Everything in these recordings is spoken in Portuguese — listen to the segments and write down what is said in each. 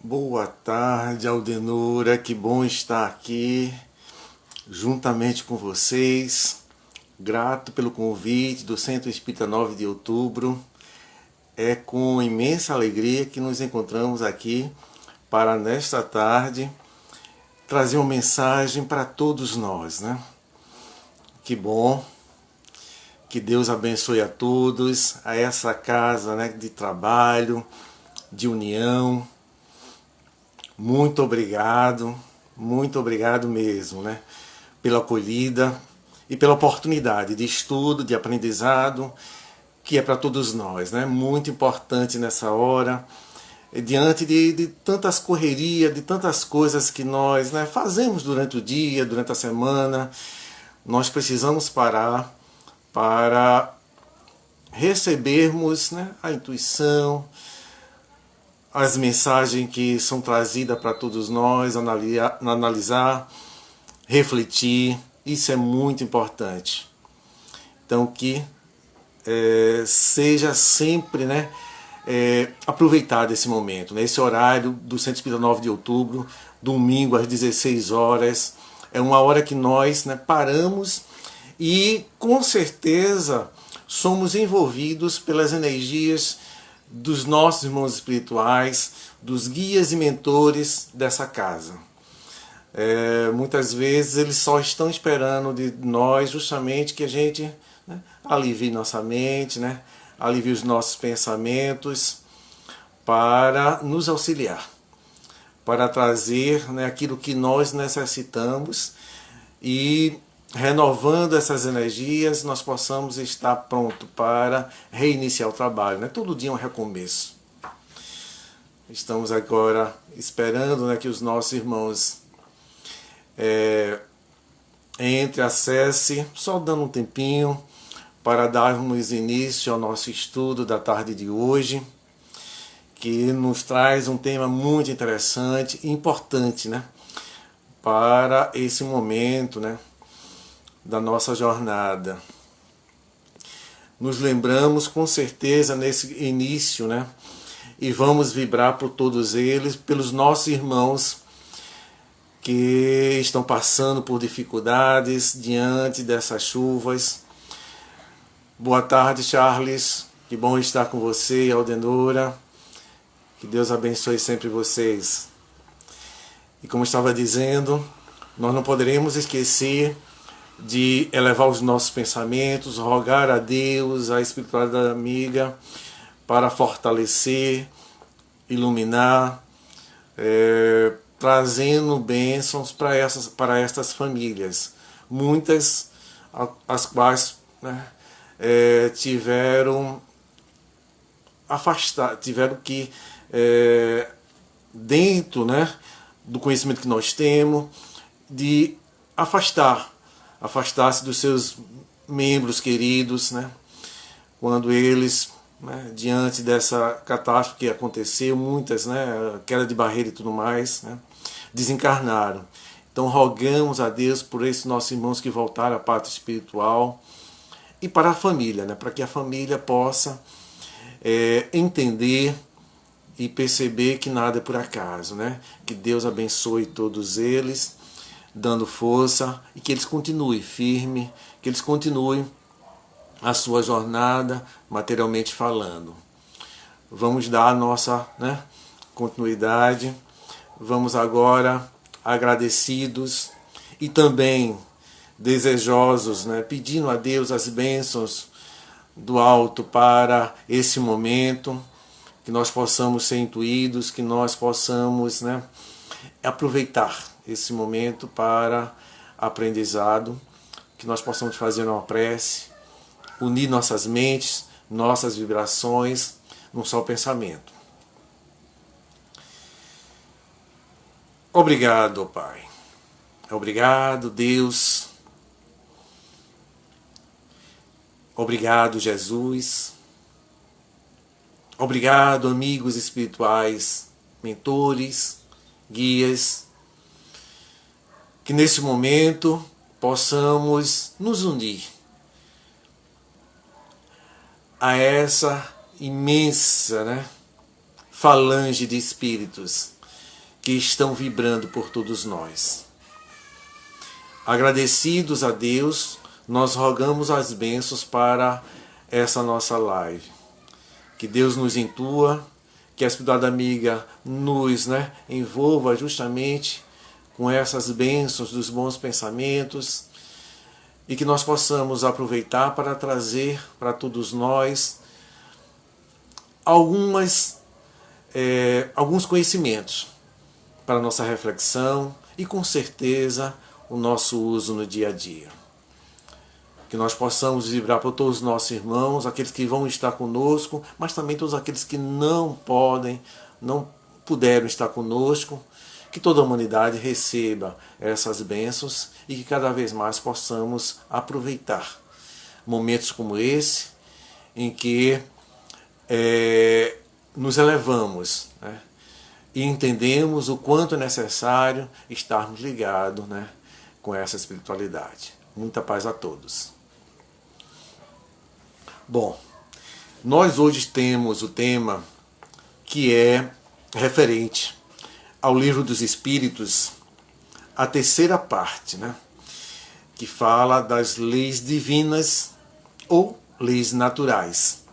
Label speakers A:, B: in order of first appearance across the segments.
A: Boa tarde, Aldenora, que bom estar aqui juntamente com vocês. Grato pelo convite do Centro Espírita 9 de Outubro. É com imensa alegria que nos encontramos aqui para, nesta tarde, trazer uma mensagem para todos nós, né? Que bom, que Deus abençoe a todos, a essa casa, né, de trabalho, de união. Muito obrigado mesmo, né? Pela acolhida e pela oportunidade de estudo, de aprendizado, que é para todos nós, né? Muito importante nessa hora, diante de tantas correrias, de tantas coisas que nós, né, fazemos durante o dia, durante a semana. Nós precisamos parar para recebermos, né, a intuição, as mensagens que são trazidas para todos nós, analisar, refletir. Isso é muito importante. Então que seja sempre, né, aproveitado esse momento, né, esse horário do Centro Espírita 9 de Outubro, domingo às 16 horas. É uma hora que nós, né, paramos e com certeza somos envolvidos pelas energias dos nossos irmãos espirituais, dos guias e mentores dessa casa. Muitas vezes eles só estão esperando de nós justamente que a gente, né, alivie nossa mente, né, alivie os nossos pensamentos para nos auxiliar, para trazer, né, aquilo que nós necessitamos e renovando essas energias, nós possamos estar pronto para reiniciar o trabalho, né? Todo dia é um recomeço. Estamos agora esperando, né, que os nossos irmãos acesse, só dando um tempinho para darmos início ao nosso estudo da tarde de hoje, que nos traz um tema muito interessante e importante, né, para esse momento, né, da nossa jornada. Nos lembramos com certeza nesse início, né? E vamos vibrar por todos eles, pelos nossos irmãos que estão passando por dificuldades diante dessas chuvas. Boa tarde, Charles. Que bom estar com você, Aldenora. Que Deus abençoe sempre vocês. E como estava dizendo, nós não poderemos esquecer de elevar os nossos pensamentos, rogar a Deus, a espiritualidade amiga, para fortalecer, iluminar, trazendo bênçãos para estas famílias. Muitas as quais, né, tiveram que, dentro, né, do conhecimento que nós temos, de afastar-se dos seus membros queridos, né? Quando eles, né, diante dessa catástrofe que aconteceu, muitas, né, queda de barreira e tudo mais, né, desencarnaram. Então rogamos a Deus por esses nossos irmãos que voltaram à pátria espiritual e para a família, né, para que a família possa entender e perceber que nada é por acaso, né? Que Deus abençoe todos eles, dando força, e que eles continuem firmes, que eles continuem a sua jornada materialmente falando. Vamos dar a nossa, né, continuidade. Vamos agora agradecidos e também desejosos, né, pedindo a Deus as bênçãos do alto para esse momento, que nós possamos ser intuídos, que nós possamos, né, aproveitar esse momento para aprendizado, que nós possamos fazer uma prece, unir nossas mentes, nossas vibrações num só pensamento. Obrigado, Pai. Obrigado, Deus. Obrigado, Jesus. Obrigado, amigos espirituais, mentores, guias, que nesse momento possamos nos unir a essa imensa, né, falange de espíritos que estão vibrando por todos nós. Agradecidos a Deus, nós rogamos as bênçãos para essa nossa live. Que Deus nos intua, que a espiritualidade amiga nos envolva justamente com essas bênçãos dos bons pensamentos e que nós possamos aproveitar para trazer para todos nós alguns conhecimentos para a nossa reflexão e, com certeza, o nosso uso no dia a dia. Que nós possamos vibrar por todos os nossos irmãos, aqueles que vão estar conosco, mas também todos aqueles que não puderam estar conosco, que toda a humanidade receba essas bênçãos e que cada vez mais possamos aproveitar momentos como esse, em que nos elevamos, e entendemos o quanto é necessário estarmos ligados com essa espiritualidade. Muita paz a todos. Bom, nós hoje temos o tema que é referente ao Livro dos Espíritos, a terceira parte, que fala das leis divinas ou leis naturais.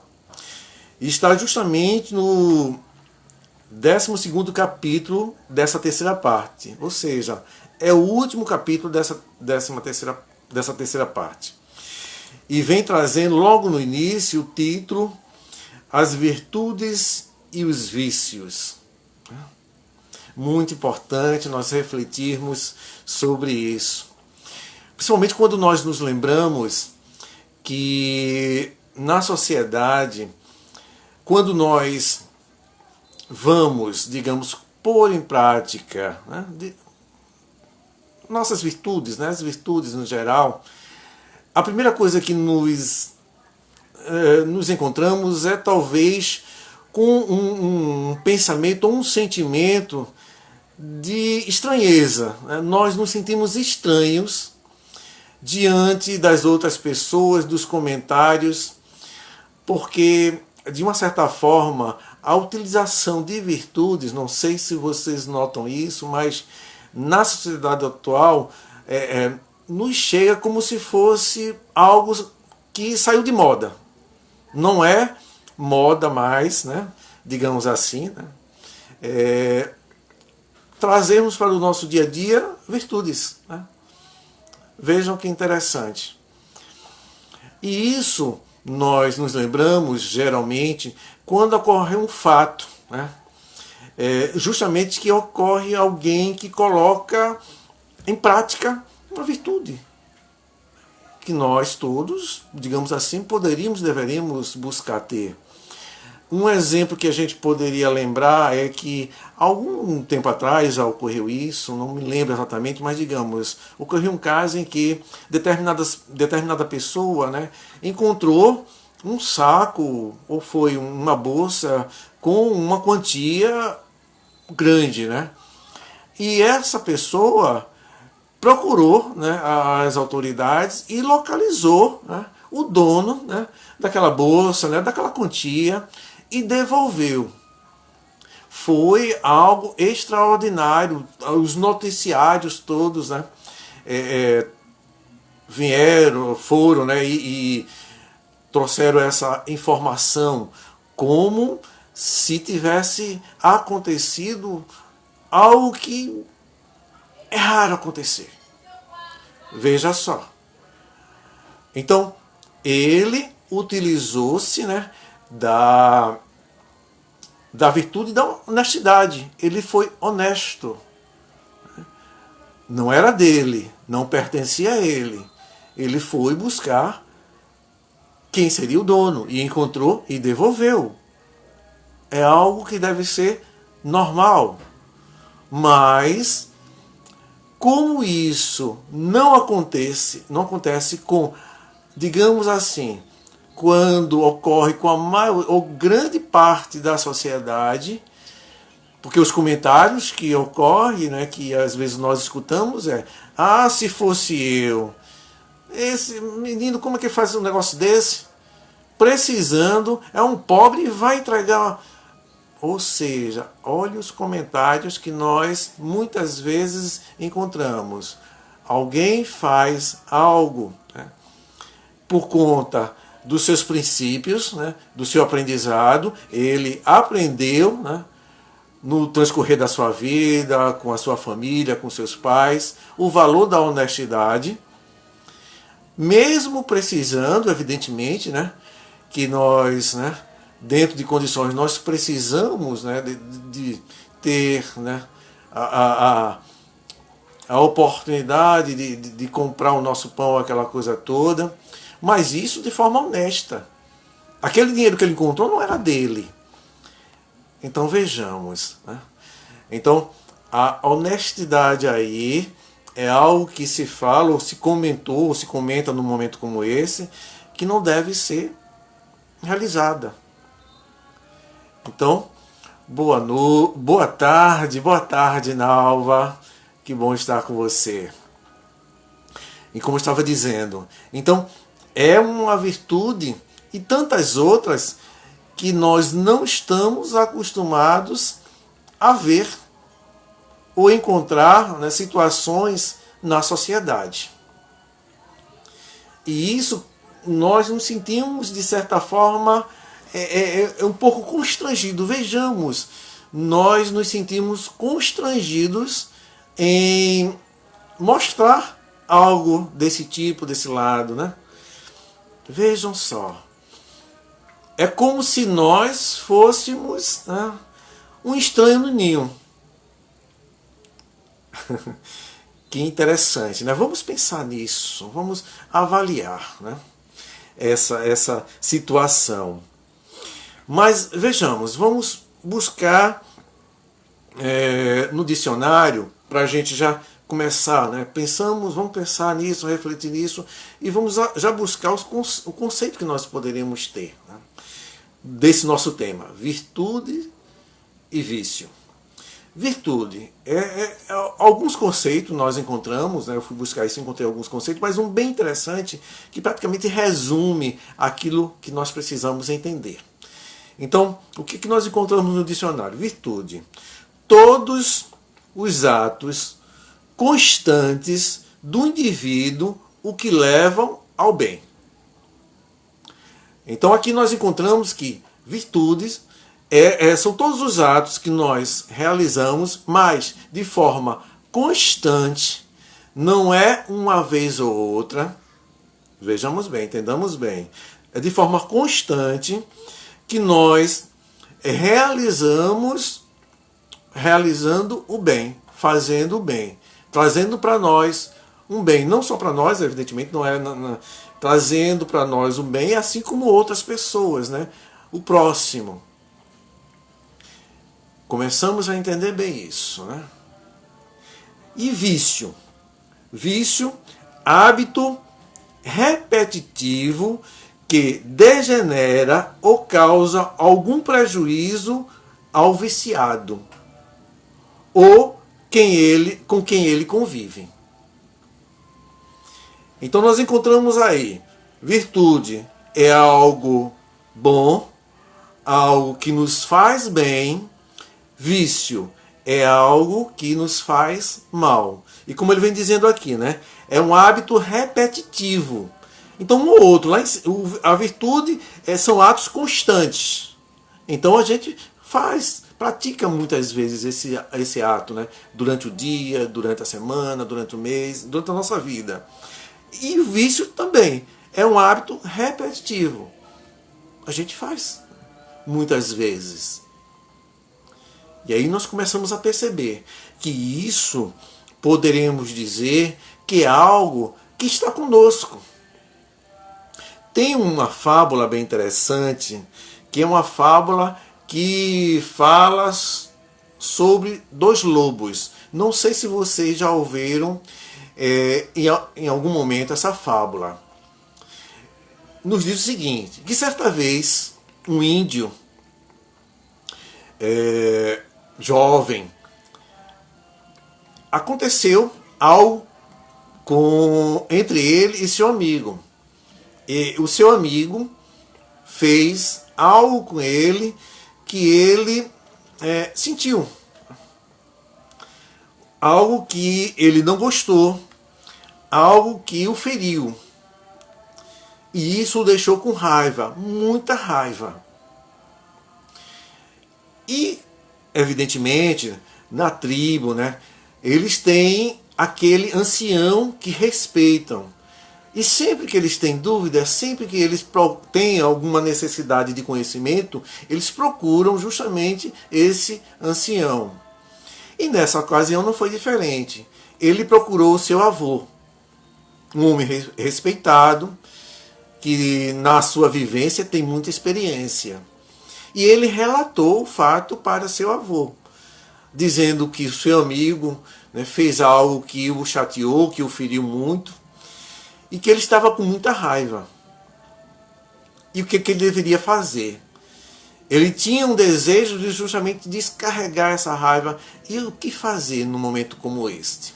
A: E está justamente no 12º capítulo dessa terceira parte, ou seja, é o último capítulo dessa terceira parte. E vem trazendo logo no início o título As Virtudes e os Vícios. Muito importante nós refletirmos sobre isso. Principalmente quando nós nos lembramos que na sociedade, quando nós vamos, digamos, pôr em prática nossas virtudes, as virtudes no geral, a primeira coisa que nos encontramos é talvez com um pensamento ou um sentimento de estranheza. Nós nos sentimos estranhos diante das outras pessoas, dos comentários, porque, de uma certa forma, a utilização de virtudes, não sei se vocês notam isso, mas na sociedade atual nos chega como se fosse algo que saiu de moda. Não é moda mais, digamos assim, trazermos para o nosso dia a dia virtudes. Vejam que interessante. E isso nós nos lembramos, geralmente, quando ocorre um fato, justamente que ocorre alguém que coloca em prática uma virtude que nós todos, digamos assim, deveríamos buscar ter. Um exemplo que a gente poderia lembrar é que algum tempo atrás já ocorreu isso, não me lembro exatamente, mas digamos, ocorreu um caso em que determinada pessoa encontrou um saco ou foi uma bolsa com uma quantia grande, e essa pessoa procurou as autoridades e localizou o dono daquela bolsa, daquela quantia, e devolveu. Foi algo extraordinário. Os noticiários todos foram e trouxeram essa informação como se tivesse acontecido algo que é raro acontecer. Veja só. Então, ele utilizou-se da virtude da honestidade. Ele foi honesto. Não era dele, não pertencia a ele. Ele foi buscar quem seria o dono e encontrou e devolveu. É algo que deve ser normal. Mas como isso não acontece com, digamos assim, quando ocorre com a maior ou grande parte da sociedade, porque os comentários que ocorrem, que às vezes nós escutamos se fosse eu, esse menino, como é que faz um negócio desse? Precisando, é um pobre e vai entregar Ou seja, olhe os comentários que nós muitas vezes encontramos. Alguém faz algo, né, por conta dos seus princípios, né, do seu aprendizado, ele aprendeu, né, no transcorrer da sua vida, com a sua família, com seus pais, o valor da honestidade, mesmo precisando, evidentemente, né, que nós, né, dentro de condições, nós precisamos, né, de ter, né, a oportunidade de comprar o nosso pão, aquela coisa toda, mas isso de forma honesta. Aquele dinheiro que ele encontrou não era dele. Então vejamos, né? Então a honestidade aí é algo que se fala, ou se comentou, ou se comenta num momento como esse, que não deve ser realizada. Então, boa tarde, Nalva. Que bom estar com você. E como eu estava dizendo, então é uma virtude e tantas outras que nós não estamos acostumados a ver ou encontrar, né, situações na sociedade. E isso nós nos sentimos, de certa forma, um pouco constrangido. Vejamos, nós nos sentimos constrangidos em mostrar algo desse tipo, desse lado, né? Vejam só. É como se nós fôssemos, né, um estranho no ninho. Que interessante, né? Vamos pensar nisso, vamos avaliar, né, essa situação. Mas vejamos, vamos buscar no dicionário, para a gente já começar, né? Vamos pensar nisso, refletir nisso, e vamos já buscar o conceito que nós poderíamos ter, né, desse nosso tema, virtude e vício. Virtude, alguns conceitos nós encontramos, né, eu fui buscar isso e encontrei alguns conceitos, mas um bem interessante que praticamente resume aquilo que nós precisamos entender. Então, o que nós encontramos no dicionário? Virtude: todos os atos constantes do indivíduo o que levam ao bem. Então aqui nós encontramos que virtudes são todos os atos que nós realizamos, mas de forma constante, não é uma vez ou outra. Vejamos bem, entendamos bem. É de forma constante que nós realizando o bem, fazendo o bem, trazendo para nós um bem, não só para nós, evidentemente, não é trazendo para nós um bem, assim como outras pessoas, né? O próximo. Começamos a entender bem isso, né? E vício. Vício, hábito repetitivo que degenera ou causa algum prejuízo ao viciado ou com quem ele convive. Então nós encontramos aí, virtude é algo bom, algo que nos faz bem, vício é algo que nos faz mal. E como ele vem dizendo aqui, né, é um hábito repetitivo. Então um ou outro, a virtude são atos constantes. Então a gente pratica muitas vezes esse ato, né, durante o dia, durante a semana, durante o mês, durante a nossa vida. E o vício também é um hábito repetitivo. A gente faz muitas vezes. E aí nós começamos a perceber que isso poderemos dizer que é algo que está conosco. Tem uma fábula bem interessante, que é uma fábula que fala sobre dois lobos. Não sei se vocês já ouviram em algum momento essa fábula. Nos diz o seguinte, que certa vez um índio jovem, aconteceu algo entre ele e seu amigo. E o seu amigo fez algo com ele que ele sentiu algo que ele não gostou, algo que o feriu. E isso o deixou com raiva, muita raiva. E, evidentemente, na tribo, né, eles têm aquele ancião que respeitam. E sempre que eles têm dúvidas, sempre que eles têm alguma necessidade de conhecimento, eles procuram justamente esse ancião. E nessa ocasião não foi diferente. Ele procurou o seu avô, um homem respeitado, que na sua vivência tem muita experiência. E ele relatou o fato para seu avô, dizendo que o seu amigo, né, fez algo que o chateou, que o feriu muito, e que ele estava com muita raiva. E o que ele deveria fazer? Ele tinha um desejo de justamente descarregar essa raiva. E o que fazer num momento como este?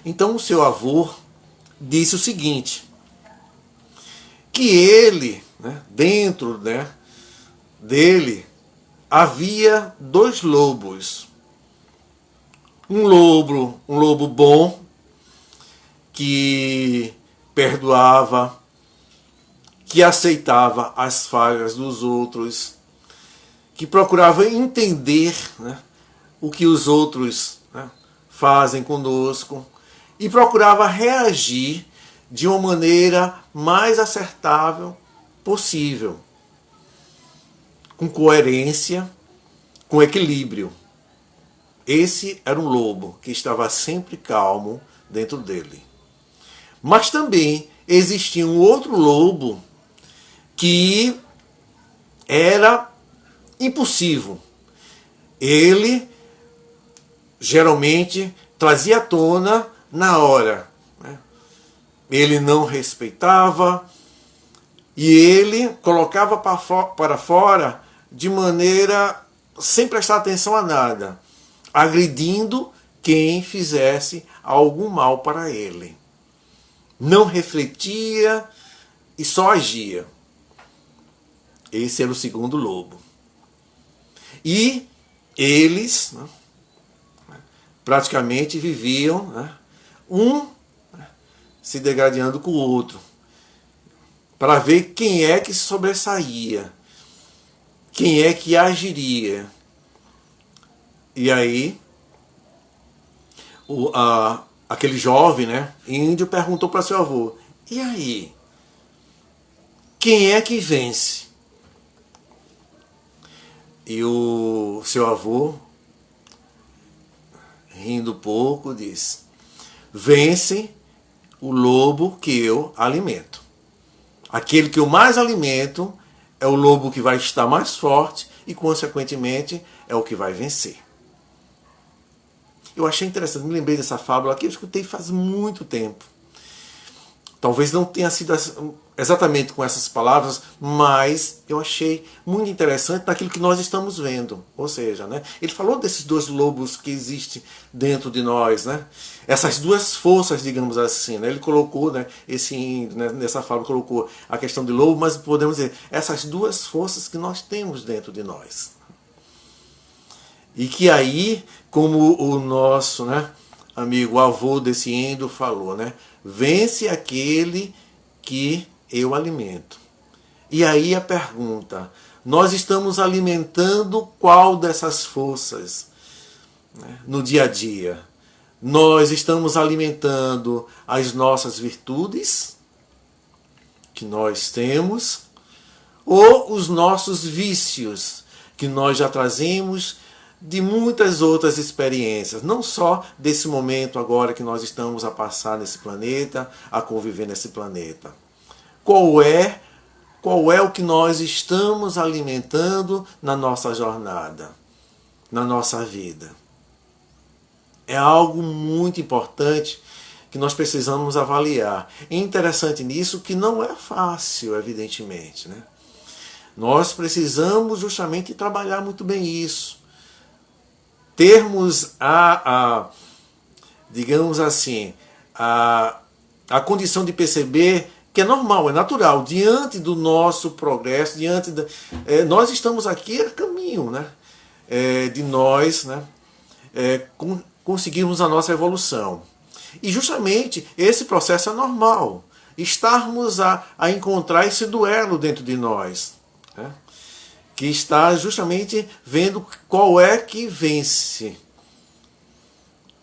A: Então o seu avô disse o seguinte, que ele, né, dentro, né, dele, havia dois lobos. Um lobo bom, que perdoava, que aceitava as falhas dos outros, que procurava entender, né, o que os outros, né, fazem conosco, e procurava reagir de uma maneira mais acertável possível, com coerência, com equilíbrio. Esse era um lobo que estava sempre calmo dentro dele. Mas também existia um outro lobo que era impulsivo. Ele geralmente trazia à tona na hora. Né? Ele não respeitava e ele colocava para fora de maneira sem prestar atenção a nada, agredindo quem fizesse algum mal para ele. Não refletia e só agia. Esse era o segundo lobo. E eles, né, praticamente viviam, né, um se degradando com o outro, para ver quem é que se sobressaía, quem é que agiria. E aí, aquele jovem, né, índio, perguntou para seu avô, e aí, quem é que vence? E o seu avô, rindo pouco, disse, vence o lobo que eu alimento. Aquele que eu mais alimento é o lobo que vai estar mais forte e, consequentemente, é o que vai vencer. Eu achei interessante, me lembrei dessa fábula que eu escutei faz muito tempo. Talvez não tenha sido exatamente com essas palavras, mas eu achei muito interessante naquilo que nós estamos vendo. Ou seja, né, ele falou desses dois lobos que existem dentro de nós, né, essas duas forças, digamos assim. Né, ele colocou, né, nessa fábula, colocou a questão de lobo, mas podemos dizer, essas duas forças que nós temos dentro de nós. E que aí, como o nosso, né, amigo avô desse índio falou, né, vence aquele que eu alimento. E aí a pergunta, nós estamos alimentando qual dessas forças, né, no dia a dia? Nós estamos alimentando as nossas virtudes que nós temos ou os nossos vícios que nós já trazemos de muitas outras experiências, não só desse momento agora que nós estamos a passar nesse planeta, a conviver nesse planeta. Qual é o que nós estamos alimentando na nossa jornada, na nossa vida? É algo muito importante que nós precisamos avaliar. É interessante nisso que não é fácil, evidentemente, né? Nós precisamos justamente trabalhar muito bem isso. Termos digamos assim, a condição de perceber que é normal, é natural, diante do nosso progresso, nós estamos aqui a caminho, né? De nós, né? Conseguirmos a nossa evolução. E justamente esse processo é normal. Estarmos a encontrar esse duelo dentro de nós, né? Que está justamente vendo qual é que vence.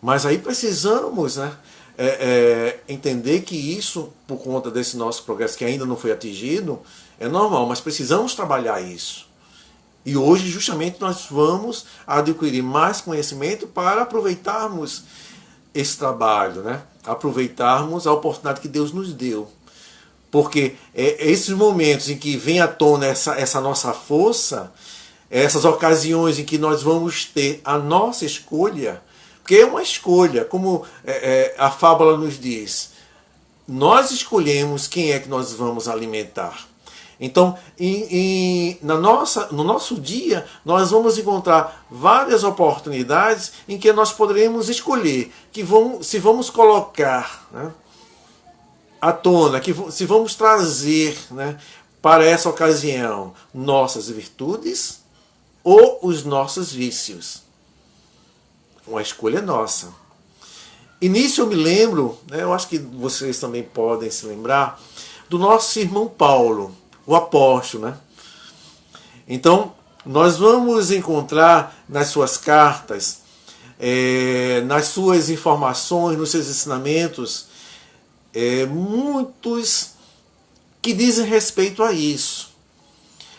A: Mas aí precisamos, né, entender que isso, por conta desse nosso progresso que ainda não foi atingido, é normal, mas precisamos trabalhar isso. E hoje, justamente, nós vamos adquirir mais conhecimento para aproveitarmos esse trabalho, né? Aproveitarmos a oportunidade que Deus nos deu. Porque esses momentos em que vem à tona essa nossa força, essas ocasiões em que nós vamos ter a nossa escolha, porque é uma escolha, como a fábula nos diz, nós escolhemos quem é que nós vamos alimentar. Então, no nosso dia, nós vamos encontrar várias oportunidades em que nós poderemos escolher se vamos colocar, né, à tona, se vamos trazer, né, para essa ocasião nossas virtudes ou os nossos vícios. Uma escolha nossa. E nisso eu me lembro, né, eu acho que vocês também podem se lembrar, do nosso irmão Paulo, o apóstolo, né? Então, nós vamos encontrar nas suas cartas, nas suas informações, nos seus ensinamentos, muitos que dizem respeito a isso.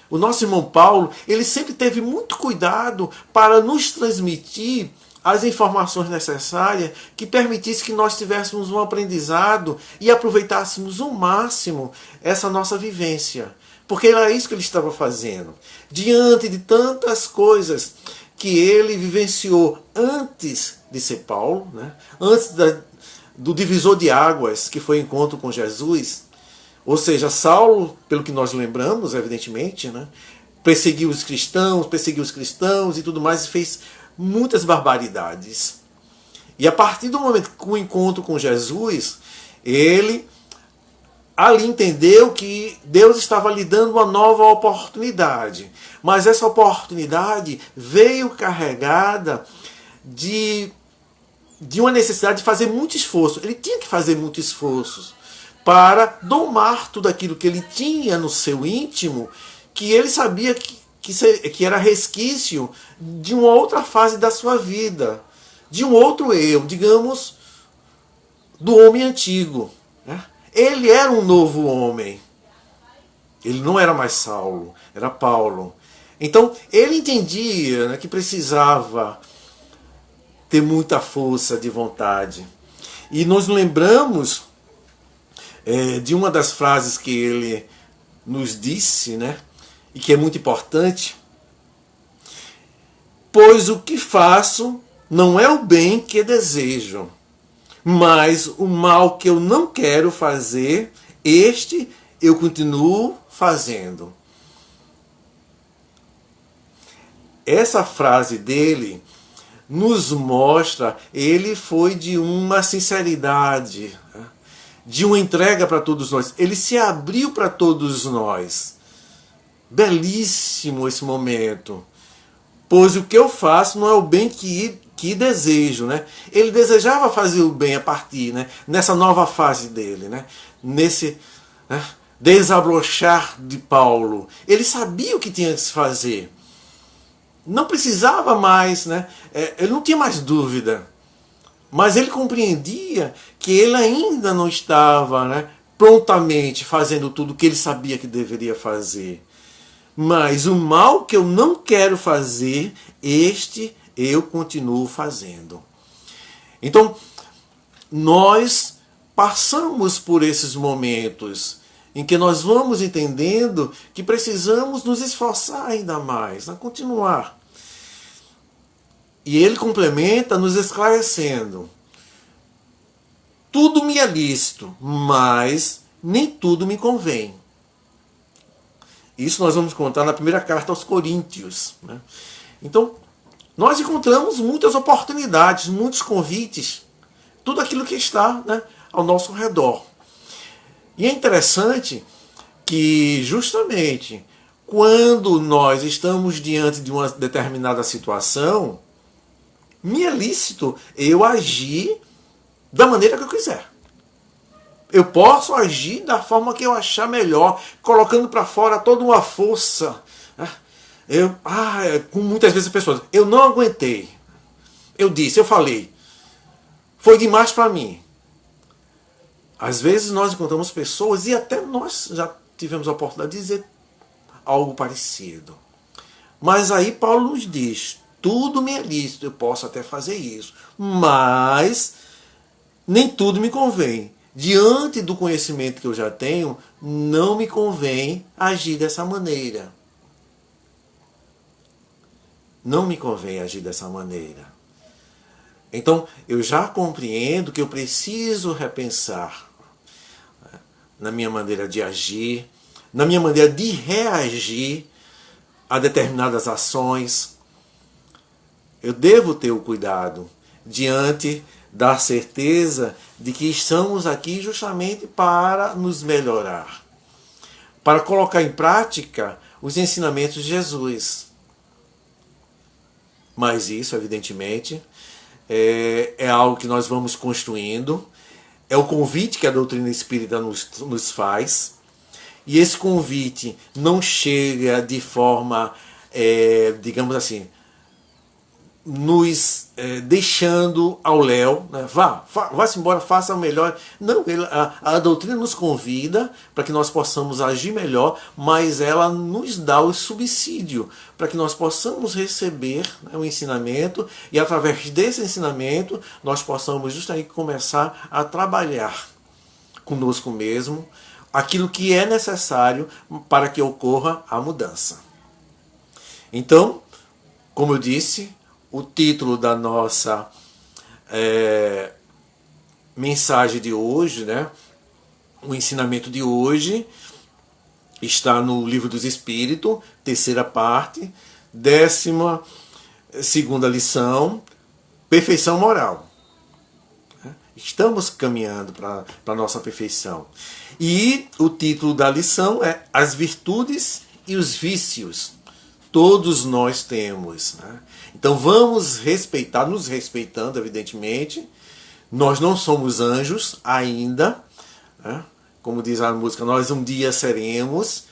A: O nosso irmão Paulo, ele sempre teve muito cuidado para nos transmitir as informações necessárias que permitisse que nós tivéssemos um aprendizado e aproveitássemos ao máximo essa nossa vivência. Porque era isso que ele estava fazendo. Diante de tantas coisas que ele vivenciou antes de ser Paulo, né? Antes do divisor de águas, que foi o encontro com Jesus. Ou seja, Saulo, pelo que nós lembramos, evidentemente, né? Perseguiu os cristãos e tudo mais, e fez muitas barbaridades. E a partir do momento que o encontro com Jesus, ele ali entendeu que Deus estava lhe dando uma nova oportunidade. Mas essa oportunidade veio carregada de uma necessidade de fazer muito esforço. Ele tinha que fazer muito esforço para domar tudo aquilo que ele tinha no seu íntimo, que ele sabia que era resquício de uma outra fase da sua vida, de um outro eu, digamos, do homem antigo, né? Ele era um novo homem. Ele não era mais Saulo, era Paulo. Então, ele entendia, né, que precisava ter muita força de vontade. E nós lembramos de uma das frases que ele nos disse, né, e que é muito importante: pois o que faço não é o bem que desejo, mas o mal que eu não quero fazer, este eu continuo fazendo. Essa frase dele nos mostra, ele foi de uma sinceridade, de uma entrega para todos nós. Ele se abriu para todos nós. Belíssimo esse momento. Pois o que eu faço não é o bem que desejo, né? Ele desejava fazer o bem a partir, né, nessa nova fase dele, né, nesse desabrochar de Paulo. Ele sabia o que tinha que se fazer. Não precisava mais, né? Ele não tinha mais dúvida. Mas ele compreendia que ele ainda não estava, né, prontamente fazendo tudo o que ele sabia que deveria fazer. Mas o mal que eu não quero fazer, este eu continuo fazendo. Então, nós passamos por esses momentos em que nós vamos entendendo que precisamos nos esforçar ainda mais, a continuar. E ele complementa nos esclarecendo: tudo me é lícito, mas nem tudo me convém. Isso nós vamos encontrar na primeira carta aos Coríntios, né? Então, nós encontramos muitas oportunidades, muitos convites, tudo aquilo que está, né, ao nosso redor. E é interessante que justamente quando nós estamos diante de uma determinada situação, me é lícito eu agir da maneira que eu quiser. Eu posso agir da forma que eu achar melhor, colocando para fora toda uma força. Com muitas vezes as pessoas, eu não aguentei. Eu disse, eu falei. Foi demais para mim. Às vezes nós encontramos pessoas, e até nós já tivemos a oportunidade de dizer algo parecido. Mas aí Paulo nos diz, tudo me é lícito, eu posso até fazer isso. Mas nem tudo me convém. Diante do conhecimento que eu já tenho, não me convém agir dessa maneira. Não me convém agir dessa maneira. Então, eu já compreendo que eu preciso repensar na minha maneira de agir, na minha maneira de reagir a determinadas ações. Eu devo ter o cuidado diante da certeza de que estamos aqui justamente para nos melhorar, para colocar em prática os ensinamentos de Jesus. Mas isso, evidentemente, é algo que nós vamos construindo, é o convite que a doutrina espírita nos faz, e esse convite não chega de forma, digamos assim, nos deixando ao léu, né? Vá-se embora, faça o melhor. Não, a doutrina nos convida para que nós possamos agir melhor, mas ela nos dá o subsídio para que nós possamos receber, né, o ensinamento, e através desse ensinamento nós possamos justamente começar a trabalhar conosco mesmo aquilo que é necessário para que ocorra a mudança. Então, como eu disse, o título da nossa mensagem de hoje, né, o ensinamento de hoje, está no Livro dos Espíritos, terceira parte, 12ª lição, perfeição moral. Estamos caminhando para a nossa perfeição. E o título da lição é As Virtudes e os Vícios. Todos nós temos, né? Então vamos respeitar, nos respeitando, evidentemente. Nós não somos anjos ainda, né? Como diz a música, nós um dia seremos,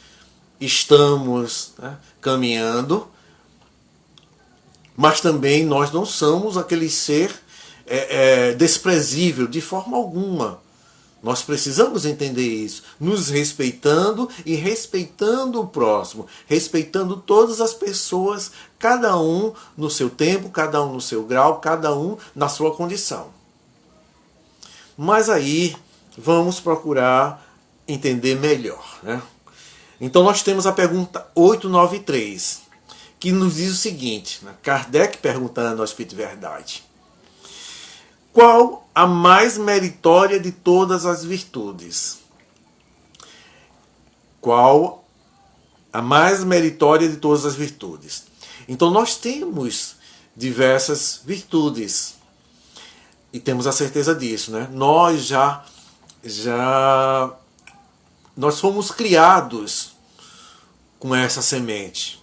A: estamos, né, caminhando, mas também nós não somos aquele ser desprezível de forma alguma. Nós precisamos entender isso, nos respeitando e respeitando o próximo, respeitando todas as pessoas, cada um no seu tempo, cada um no seu grau, cada um na sua condição. Mas aí vamos procurar entender melhor, né? Então nós temos a pergunta 893, que nos diz o seguinte, né? Kardec perguntando ao Espírito Verdade. Qual a mais meritória de todas as virtudes? Qual a mais meritória de todas as virtudes? Então nós temos diversas virtudes e temos a certeza disso, né? Nós fomos criados com essa semente,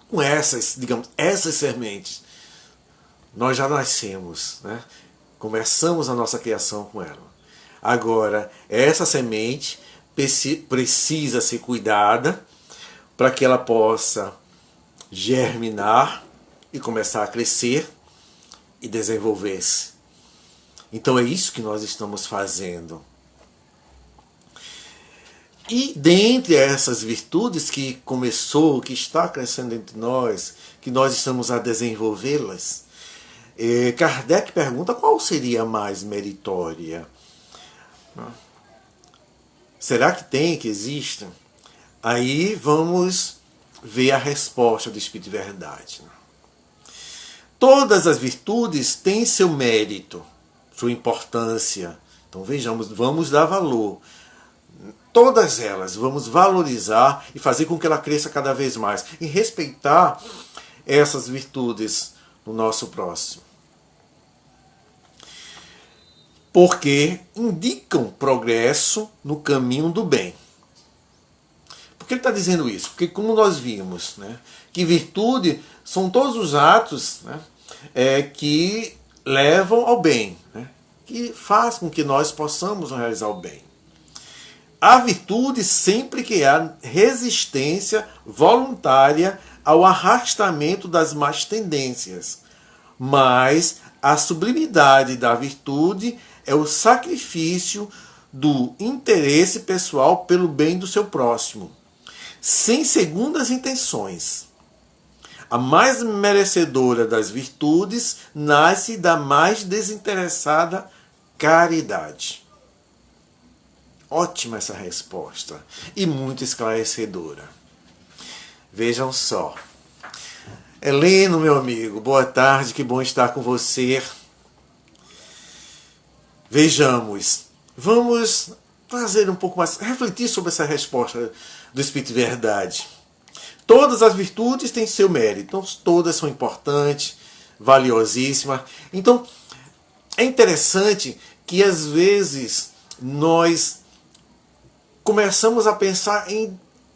A: com essas, digamos, essas sementes. Nós já nascemos, né? Começamos a nossa criação com ela. Agora, essa semente precisa ser cuidada para que ela possa germinar e começar a crescer e desenvolver-se. Então é isso que nós estamos fazendo. E dentre essas virtudes que começou, que está crescendo entre nós, que nós estamos a desenvolvê-las, Kardec pergunta qual seria a mais meritória. Será que tem, que existe? Aí vamos ver a resposta do Espírito de Verdade. Todas as virtudes têm seu mérito, sua importância. Então vejamos, vamos dar valor. Todas elas, vamos valorizar e fazer com que ela cresça cada vez mais. E respeitar essas virtudes no nosso próximo. porque indicam progresso no caminho do bem. Por que ele está dizendo isso? Porque como nós vimos, né, que virtude são todos os atos, né, que levam ao bem, né, que faz com que nós possamos realizar o bem. A virtude sempre que há resistência voluntária ao arrastamento das más tendências. Mas a sublimidade da virtude é o sacrifício do interesse pessoal pelo bem do seu próximo, sem segundas intenções. A mais merecedora das virtudes nasce da mais desinteressada caridade. Ótima essa resposta e muito esclarecedora. Vejam só. Heleno, meu amigo, boa tarde, que bom estar com você. Vejamos, vamos trazer um pouco mais, refletir sobre essa resposta do Espírito de Verdade. Todas as virtudes têm seu mérito, então todas são importantes, valiosíssimas. Então, é interessante que às vezes nós começamos a pensar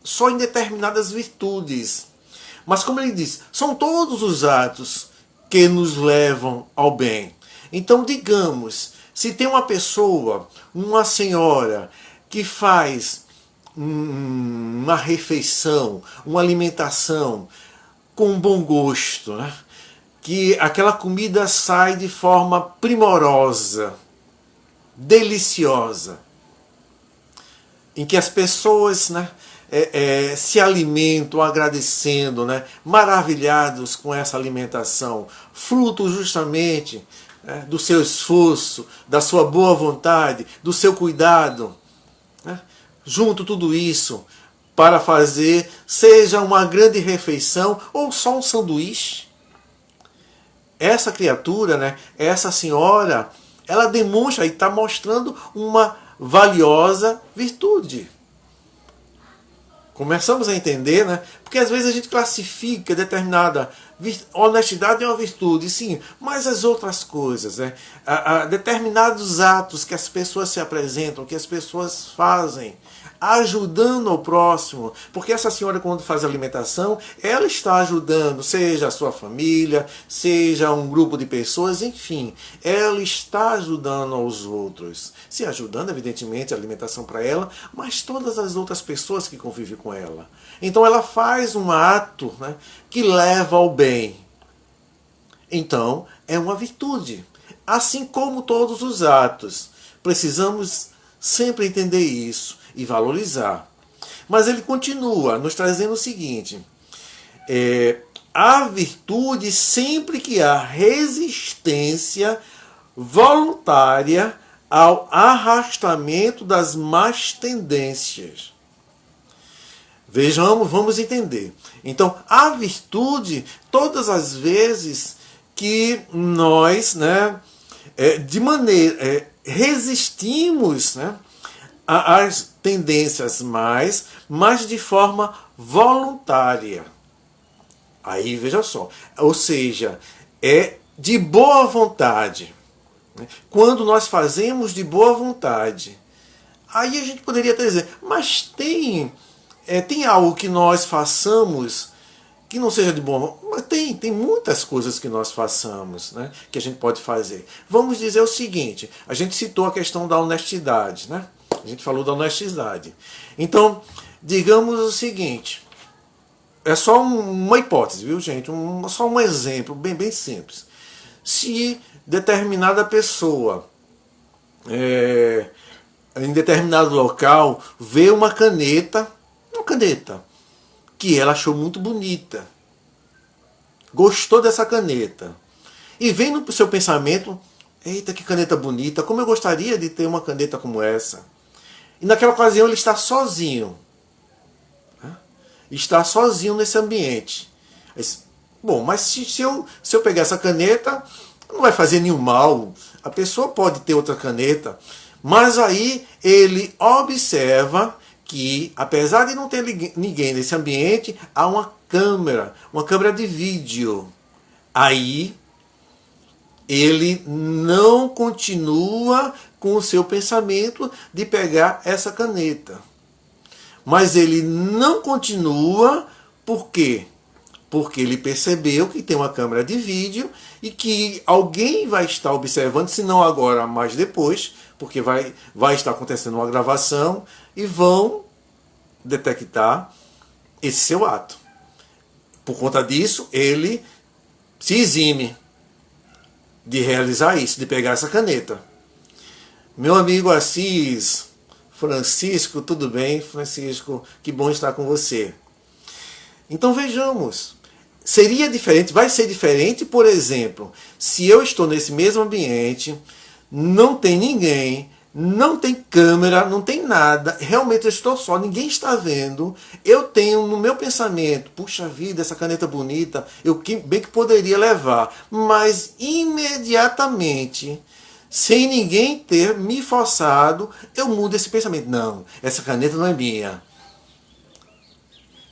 A: só em determinadas virtudes. Mas como ele diz, são todos os atos que nos levam ao bem. Então, digamos, se tem uma pessoa, uma senhora, que faz uma refeição, uma alimentação com bom gosto, né? Que aquela comida sai de forma primorosa, deliciosa, em que as pessoas, né, se alimentam agradecendo, né, maravilhados com essa alimentação, fruto justamente do seu esforço, da sua boa vontade, do seu cuidado. Né, junto tudo isso para fazer, seja uma grande refeição ou só um sanduíche. Essa criatura, né, essa senhora, ela demonstra e está mostrando uma valiosa virtude. Começamos a entender, né? Porque às vezes a gente classifica determinada honestidade é uma virtude, sim, mas as outras coisas, né? Determinados atos que as pessoas se apresentam, que as pessoas fazem, ajudando ao próximo, porque essa senhora, quando faz alimentação, ela está ajudando, seja a sua família, seja um grupo de pessoas, enfim, ela está ajudando aos outros, se ajudando, evidentemente, a alimentação para ela, mas todas as outras pessoas que convivem com ela. Então ela faz um ato, né, que leva ao bem. Então é uma virtude. Assim como todos os atos, precisamos sempre entender isso e valorizar. Mas ele continua nos trazendo o seguinte: a virtude sempre que há resistência voluntária ao arrastamento das más tendências. Vejamos, vamos entender. Então, a virtude, todas as vezes que nós, né, de maneira resistimos, né, às tendências mas de forma voluntária. Aí veja só, ou seja, é de boa vontade. Quando nós fazemos de boa vontade, aí a gente poderia até dizer, mas tem algo que nós façamos que não seja de boa vontade? Tem muitas coisas que nós façamos, né, que a gente pode fazer. Vamos dizer o seguinte, a gente citou a questão da honestidade, né? A gente falou da honestidade. Então, digamos o seguinte, é só uma hipótese, viu, gente? Só um exemplo bem, bem simples. Se determinada pessoa, em determinado local, vê uma caneta que ela achou muito bonita, gostou dessa caneta, e vem no seu pensamento, eita, que caneta bonita, como eu gostaria de ter uma caneta como essa. E naquela ocasião ele está sozinho. Está sozinho nesse ambiente. Bom, mas se eu pegar essa caneta, não vai fazer nenhum mal. A pessoa pode ter outra caneta. Mas aí ele observa que, apesar de não ter ninguém nesse ambiente, há uma câmera de vídeo. Aí ele não continua com o seu pensamento de pegar essa caneta. Mas ele não continua, por quê? Porque ele percebeu que tem uma câmera de vídeo e que alguém vai estar observando, se não agora, mas depois, porque vai estar acontecendo uma gravação e vão detectar esse seu ato. Por conta disso, ele se exime de realizar isso, de pegar essa caneta. Meu amigo Assis, Francisco, tudo bem? Francisco, que bom estar com você. Então vejamos, seria diferente, vai ser diferente, por exemplo, se eu estou nesse mesmo ambiente, não tem ninguém, não tem câmera, não tem nada, realmente eu estou só, ninguém está vendo, eu tenho no meu pensamento, puxa vida, essa caneta bonita, eu bem que poderia levar, mas imediatamente, sem ninguém ter me forçado, eu mudo esse pensamento. Não, essa caneta não é minha.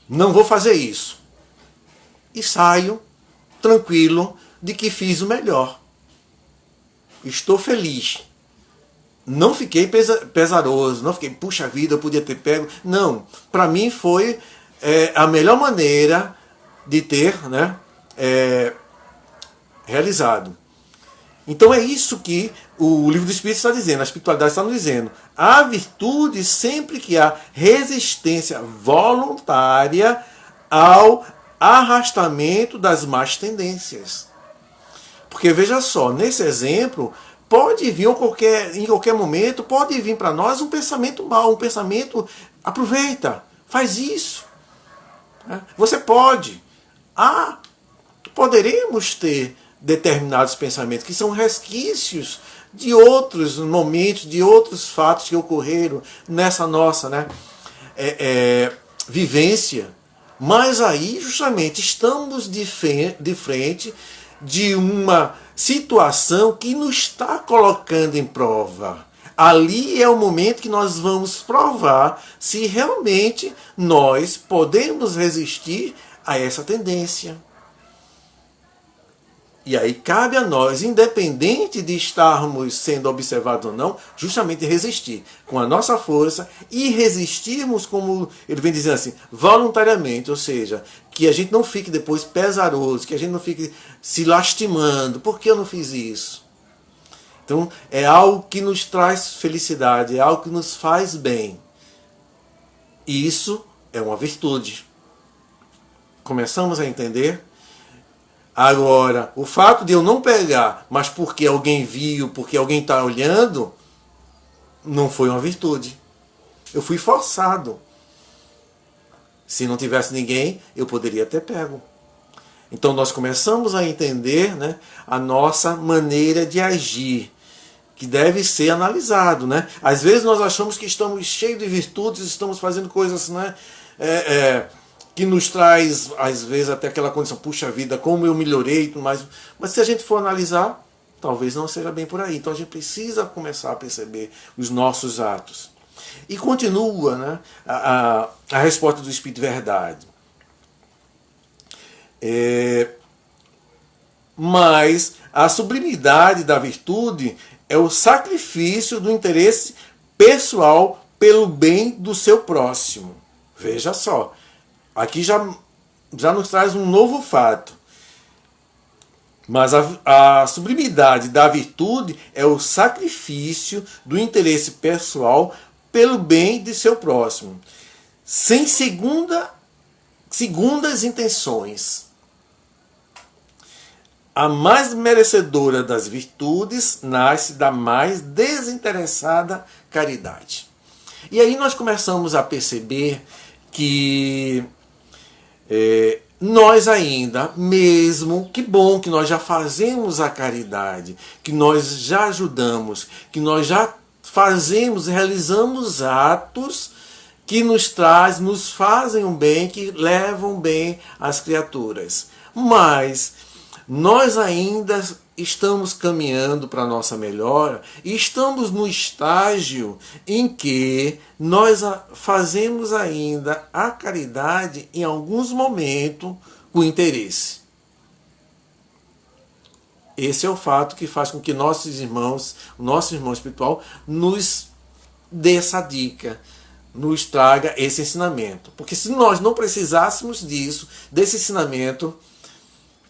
A: Não vou fazer isso. E saio tranquilo de que fiz o melhor. Estou feliz. Não fiquei pesaroso, não fiquei, puxa vida, eu podia ter pego. Não, para mim foi a melhor maneira de ter, né, realizado. Então é isso que o livro do Espírito está dizendo, a espiritualidade está nos dizendo. Há virtude sempre que há resistência voluntária ao arrastamento das más tendências. Porque veja só, nesse exemplo, pode vir em qualquer momento, pode vir para nós um pensamento mau, um pensamento, aproveita, faz isso. Você pode. Poderemos ter determinados pensamentos que são resquícios de outros momentos, de outros fatos que ocorreram nessa nossa, né, vivência. Mas aí, justamente, estamos de frente de uma situação que nos está colocando em prova. Ali é o momento que nós vamos provar se realmente nós podemos resistir a essa tendência. E aí cabe a nós, independente de estarmos sendo observados ou não, justamente resistir com a nossa força e resistirmos, como ele vem dizendo assim, voluntariamente, ou seja, que a gente não fique depois pesaroso, que a gente não fique se lastimando, por que eu não fiz isso? Então é algo que nos traz felicidade, é algo que nos faz bem. E isso é uma virtude. Começamos a entender? Agora, o fato de eu não pegar, mas porque alguém viu, porque alguém está olhando, não foi uma virtude. Eu fui forçado. Se não tivesse ninguém, eu poderia ter pego. Então nós começamos a entender, né, a nossa maneira de agir, que deve ser analisado, né? Às vezes nós achamos que estamos cheios de virtudes, estamos fazendo coisas, né, que nos traz, às vezes, até aquela condição, puxa vida, como eu melhorei, mas se a gente for analisar, talvez não seja bem por aí. Então a gente precisa começar a perceber os nossos atos. E continua, né, a resposta do Espírito Verdade. Mas a sublimidade da virtude é o sacrifício do interesse pessoal pelo bem do seu próximo. Veja só, aqui já nos traz um novo fato. Mas a sublimidade da virtude é o sacrifício do interesse pessoal pelo bem de seu próximo, sem segundas intenções. A mais merecedora das virtudes nasce da mais desinteressada caridade. E aí nós começamos a perceber que nós ainda, mesmo, que bom que nós já fazemos a caridade, que nós já ajudamos, que nós já fazemos, realizamos atos que nos fazem um bem, que levam bem às criaturas. Mas nós ainda estamos caminhando para a nossa melhora e estamos no estágio em que nós fazemos ainda a caridade em alguns momentos com interesse. Esse é o fato que faz com que nossos irmãos, o nosso irmão espiritual, nos dê essa dica, nos traga esse ensinamento. Porque se nós não precisássemos disso, desse ensinamento,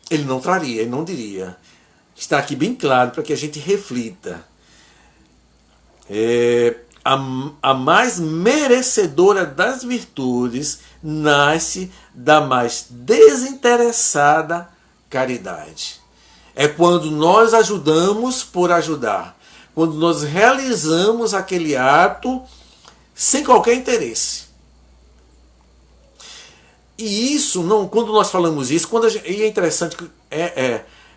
A: ele não traria, ele não diria. Está aqui bem claro para que a gente reflita. A mais merecedora das virtudes nasce da mais desinteressada caridade. É quando nós ajudamos por ajudar, quando nós realizamos aquele ato sem qualquer interesse. E isso, não, quando nós falamos isso, e é interessante,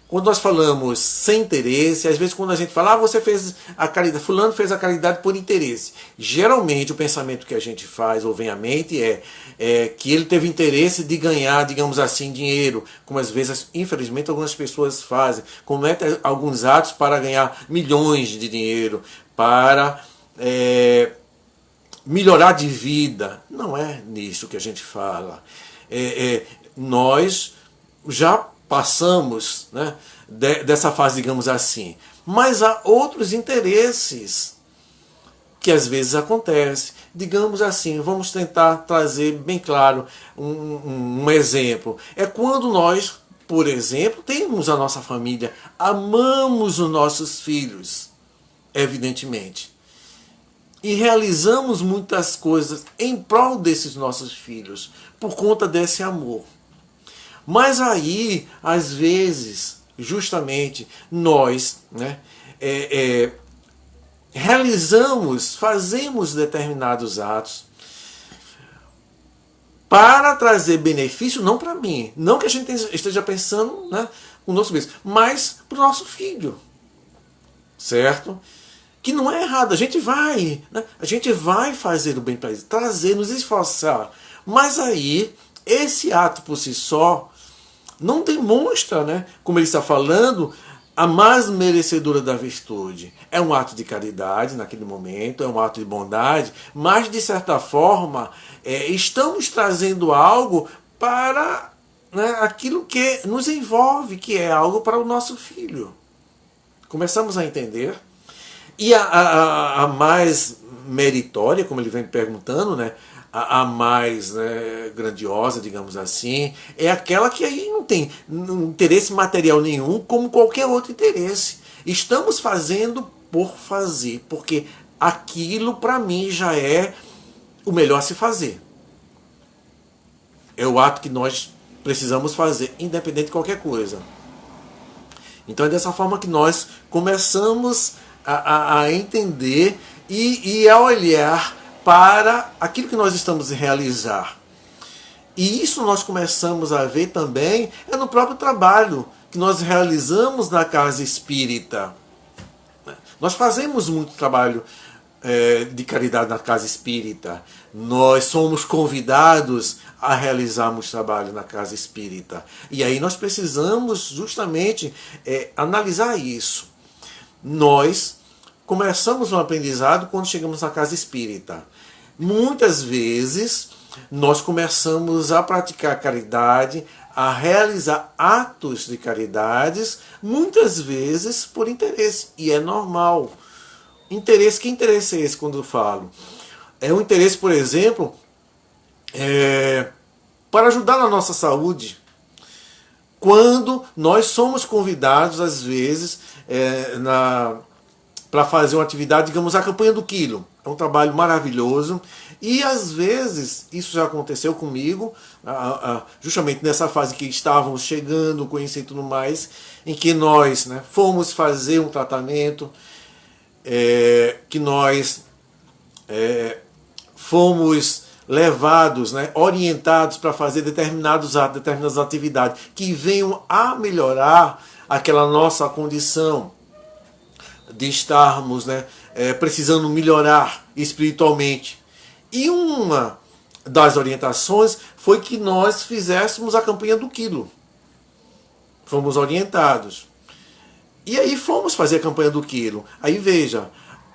A: quando nós falamos sem interesse, às vezes quando a gente fala, você fez a caridade, fulano fez a caridade por interesse. Geralmente o pensamento que a gente faz ou vem à mente é que ele teve interesse de ganhar, digamos assim, dinheiro, como às vezes, infelizmente, algumas pessoas fazem, cometem alguns atos para ganhar milhões de dinheiro, para melhorar de vida. Não é nisso que a gente fala. Nós já passamos, né, dessa fase, digamos assim. Mas há outros interesses que às vezes acontecem. Digamos assim, vamos tentar trazer bem claro um exemplo. É quando nós, por exemplo, temos a nossa família, amamos os nossos filhos, evidentemente. E realizamos muitas coisas em prol desses nossos filhos, por conta desse amor. Mas aí, às vezes, justamente, nós, né, fazemos determinados atos para trazer benefício, não para mim, não que a gente esteja pensando, né, o nosso mesmo, mas para o nosso filho, certo? Que não é errado, a gente vai fazer o bem para ele, trazer, nos esforçar, mas aí esse ato por si só não demonstra, né, como ele está falando, a mais merecedora da virtude. É um ato de caridade naquele momento, é um ato de bondade, mas de certa forma estamos trazendo algo para, né, aquilo que nos envolve, que é algo para o nosso filho. Começamos a entender? E a mais meritória, como ele vem perguntando, né, a mais, né, grandiosa, digamos assim, é aquela que aí não tem interesse material nenhum, como qualquer outro interesse. Estamos fazendo por fazer, porque aquilo para mim já é o melhor a se fazer. É o ato que nós precisamos fazer, independente de qualquer coisa. Então é dessa forma que nós começamos a entender e a olhar para aquilo que nós estamos a realizar. E isso nós começamos a ver também no próprio trabalho que nós realizamos na casa espírita. Nós fazemos muito trabalho de caridade na casa espírita. Nós somos convidados a realizarmos trabalho na casa espírita. E aí nós precisamos justamente analisar isso. Nós começamos um aprendizado quando chegamos na casa espírita. Muitas vezes nós começamos a praticar caridade, a realizar atos de caridades, muitas vezes por interesse. E é normal. Interesse, que interesse é esse quando eu falo? É um interesse, por exemplo, para ajudar na nossa saúde. Quando nós somos convidados, às vezes, para fazer uma atividade, digamos, a campanha do quilo. É um trabalho maravilhoso. E, às vezes, isso já aconteceu comigo, justamente nessa fase que estávamos chegando, conhecendo tudo mais, em que nós, né, fomos fazer um tratamento, que nós fomos levados, né, orientados para fazer determinados atos, determinadas atividades que venham a melhorar aquela nossa condição de estarmos, né, precisando melhorar espiritualmente. E uma das orientações foi que nós fizéssemos a campanha do quilo. Fomos orientados. E aí fomos fazer a campanha do quilo. Aí veja,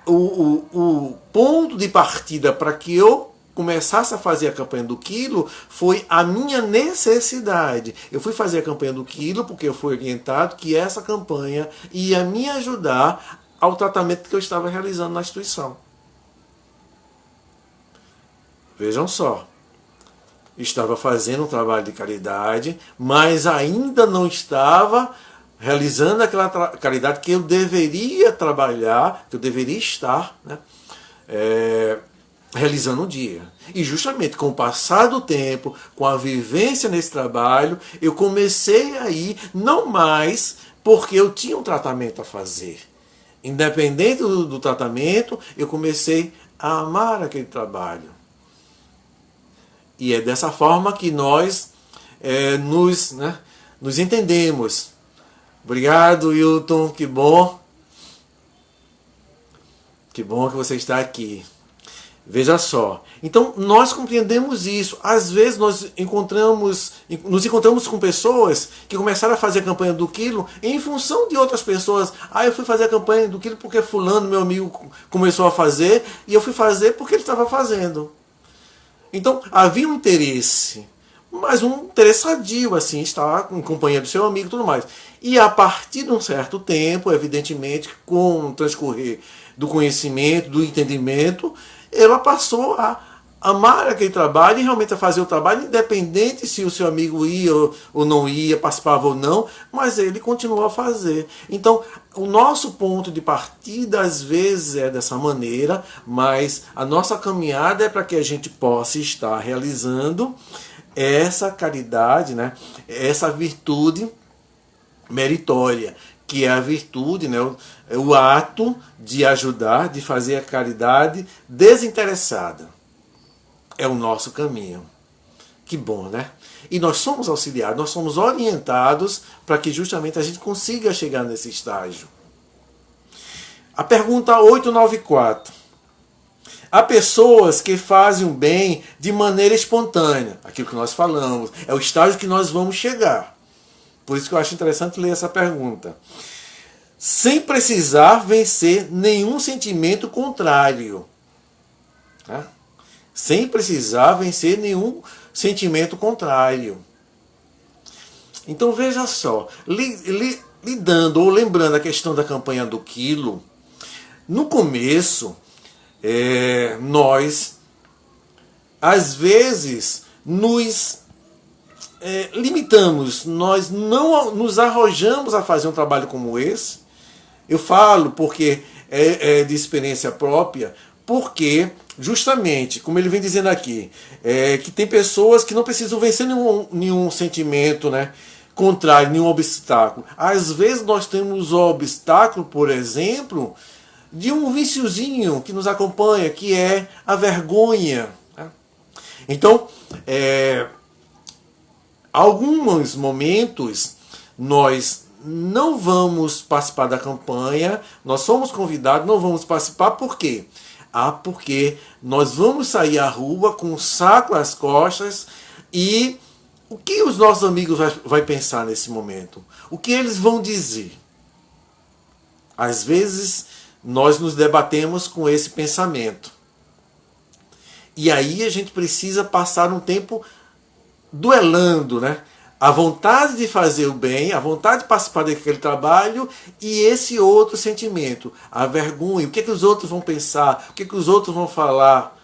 A: o ponto de partida para que eu começasse a fazer a campanha do quilo foi a minha necessidade. Eu fui fazer a campanha do quilo porque eu fui orientado que essa campanha ia me ajudar ao tratamento que eu estava realizando na instituição. Vejam só. Estava fazendo um trabalho de caridade, mas ainda não estava realizando aquela caridade que eu deveria trabalhar, que eu deveria estar, né, realizando um dia. E justamente com o passar do tempo, com a vivência nesse trabalho, eu comecei a ir, não mais porque eu tinha um tratamento a fazer. Independente do tratamento, eu comecei a amar aquele trabalho. E é dessa forma que nós nos entendemos. Obrigado, Hilton, que bom. Que bom que você está aqui. Veja só. Então, nós compreendemos isso. Às vezes, nos encontramos com pessoas que começaram a fazer a campanha do quilo em função de outras pessoas. Ah, eu fui fazer a campanha do quilo porque fulano, meu amigo, começou a fazer, e eu fui fazer porque ele estava fazendo. Então, havia um interesse, mas um interesse sadio, assim, estar em companhia do seu amigo e tudo mais. E a partir de um certo tempo, evidentemente, com o transcorrer do conhecimento, do entendimento, ela passou a amar aquele trabalho e realmente a fazer o trabalho, independente se o seu amigo ia ou não ia, participava ou não, mas ele continuou a fazer. Então, o nosso ponto de partida às vezes é dessa maneira, mas a nossa caminhada é para que a gente possa estar realizando essa caridade, né? Essa virtude meritória, que é a virtude, né? O ato de ajudar, de fazer a caridade desinteressada. É o nosso caminho. Que bom, né? E nós somos auxiliados, nós somos orientados para que justamente a gente consiga chegar nesse estágio. A pergunta 894. Há pessoas que fazem o bem de maneira espontânea. Aquilo que nós falamos. É o estágio que nós vamos chegar. Por isso que eu acho interessante ler essa pergunta. Sem precisar vencer nenhum sentimento contrário. Né? Sem precisar vencer nenhum sentimento contrário. Então veja só, lidando ou lembrando a questão da campanha do quilo, no começo, nós, às vezes, nos limitamos, nós não nos arrojamos a fazer um trabalho como esse. Eu falo porque é de experiência própria, porque justamente, como ele vem dizendo aqui, que tem pessoas que não precisam vencer nenhum sentimento, né, contrário, nenhum obstáculo. Às vezes nós temos o obstáculo, por exemplo, de um viciozinho que nos acompanha, que é a vergonha. Né? Então, alguns momentos nós não vamos participar da campanha, nós somos convidados, não vamos participar, por quê? Porque nós vamos sair à rua com um saco às costas e o que os nossos amigos vai pensar nesse momento? O que eles vão dizer? Às vezes nós nos debatemos com esse pensamento. E aí a gente precisa passar um tempo duelando, né? A vontade de fazer o bem, a vontade de participar daquele trabalho e esse outro sentimento, a vergonha, o que os outros vão pensar, o que os outros vão falar.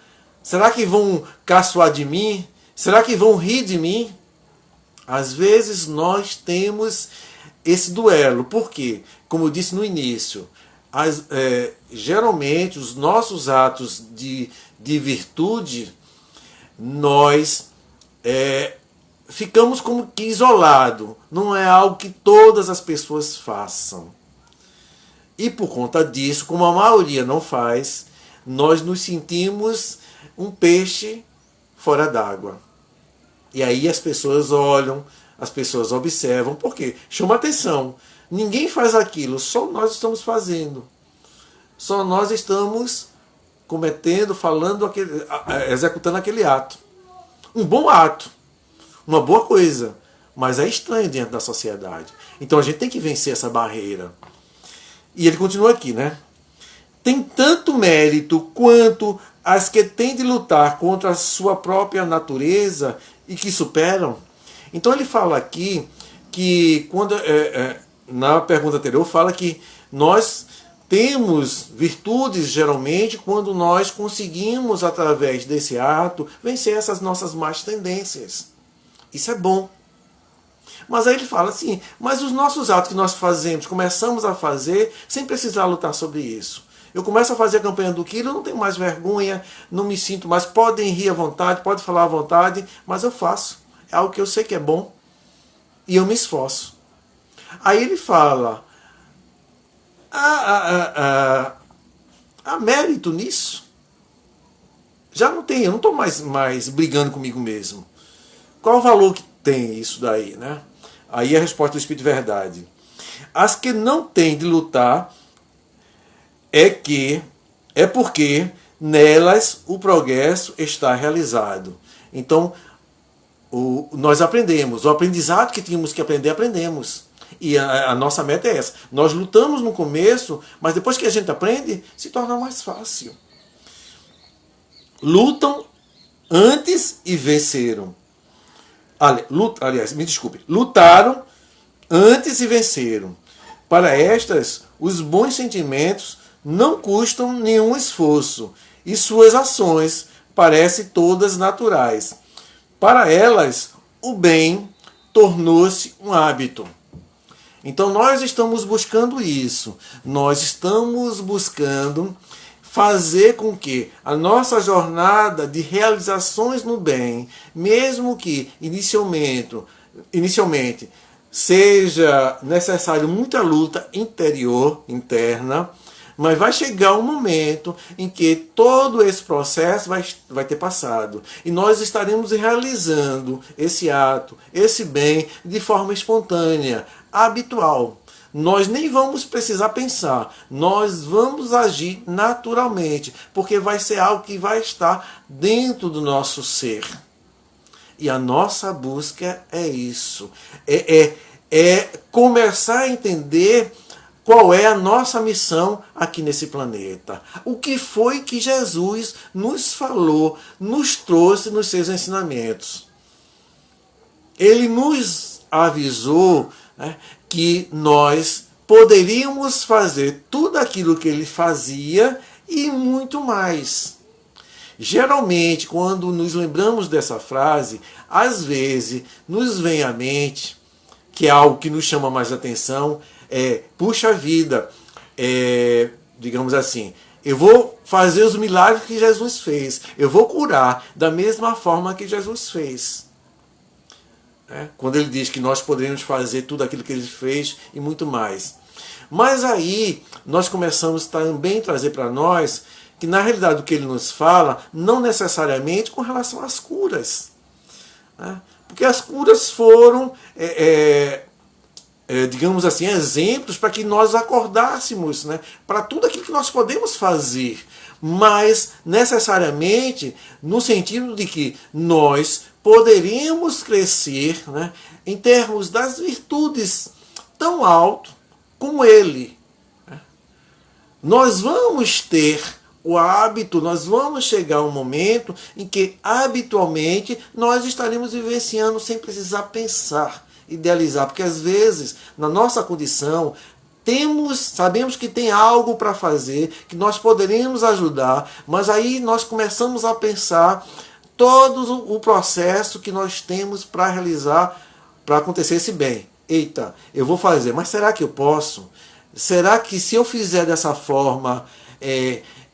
A: Será que vão caçoar de mim? Será que vão rir de mim? Às vezes nós temos esse duelo. Por quê? Como eu disse no início, geralmente os nossos atos de virtude, nós ficamos como que isolados. Não é algo que todas as pessoas façam. E por conta disso, como a maioria não faz, nós nos sentimos um peixe fora d'água. E aí as pessoas olham, as pessoas observam. Por quê? Chama atenção. Ninguém faz aquilo, só nós estamos fazendo. Só nós estamos cometendo, falando, executando aquele ato. Um bom ato. Uma boa coisa, mas é estranho diante da sociedade. Então a gente tem que vencer essa barreira. E ele continua aqui, né? Tem tanto mérito quanto as que têm de lutar contra a sua própria natureza e que superam. Então ele fala aqui que, na pergunta anterior, fala que nós temos virtudes geralmente quando nós conseguimos, através desse ato, vencer essas nossas más tendências. Isso é bom. Mas aí ele fala assim, mas os nossos atos que nós fazemos, começamos a fazer sem precisar lutar sobre isso. Eu começo a fazer a campanha do quilo, eu não tenho mais vergonha, não me sinto mais, podem rir à vontade, podem falar à vontade, mas eu faço. É algo que eu sei que é bom e eu me esforço. Aí ele fala, há mérito nisso? Já não tem, eu não estou mais brigando comigo mesmo. Qual o valor que tem isso daí, né? Aí a resposta do Espírito de Verdade. As que não têm de lutar é porque nelas o progresso está realizado. Então, nós aprendemos. O aprendizado que tínhamos que aprender, aprendemos. E a nossa meta é essa. Nós lutamos no começo, mas depois que a gente aprende, se torna mais fácil. Lutam antes e venceram. Aliás, me desculpe. Lutaram antes e venceram. Para estas, os bons sentimentos não custam nenhum esforço e suas ações parecem todas naturais. Para elas, o bem tornou-se um hábito. Então nós estamos buscando isso. Nós estamos buscando fazer com que a nossa jornada de realizações no bem, mesmo que inicialmente seja necessário muita luta interna, mas vai chegar um momento em que todo esse processo vai ter passado. E nós estaremos realizando esse ato, esse bem, de forma espontânea, habitual. Nós nem vamos precisar pensar, nós vamos agir naturalmente, porque vai ser algo que vai estar dentro do nosso ser. E a nossa busca é isso, é começar a entender qual é a nossa missão aqui nesse planeta. O que foi que Jesus nos falou, nos trouxe nos seus ensinamentos. Ele nos avisou, né, que nós poderíamos fazer tudo aquilo que ele fazia e muito mais. Geralmente, quando nos lembramos dessa frase, às vezes nos vem à mente, que é algo que nos chama mais atenção, puxa vida, digamos assim, eu vou fazer os milagres que Jesus fez, eu vou curar da mesma forma que Jesus fez. Quando ele diz que nós poderíamos fazer tudo aquilo que ele fez e muito mais. Mas aí nós começamos também a trazer para nós que na realidade o que ele nos fala não necessariamente com relação às curas. Porque as curas foram, digamos assim, exemplos para que nós acordássemos, né, para tudo aquilo que nós podemos fazer. Mas necessariamente no sentido de que nós poderíamos crescer, né, em termos das virtudes tão alto como ele. Nós vamos ter o hábito, nós vamos chegar a um momento em que habitualmente nós estaremos vivenciando sem precisar pensar, idealizar, porque às vezes na nossa condição sabemos que tem algo para fazer, que nós poderíamos ajudar, mas aí nós começamos a pensar todo o processo que nós temos para realizar, para acontecer esse bem. Eita, eu vou fazer, mas será que eu posso? Será que se eu fizer dessa forma,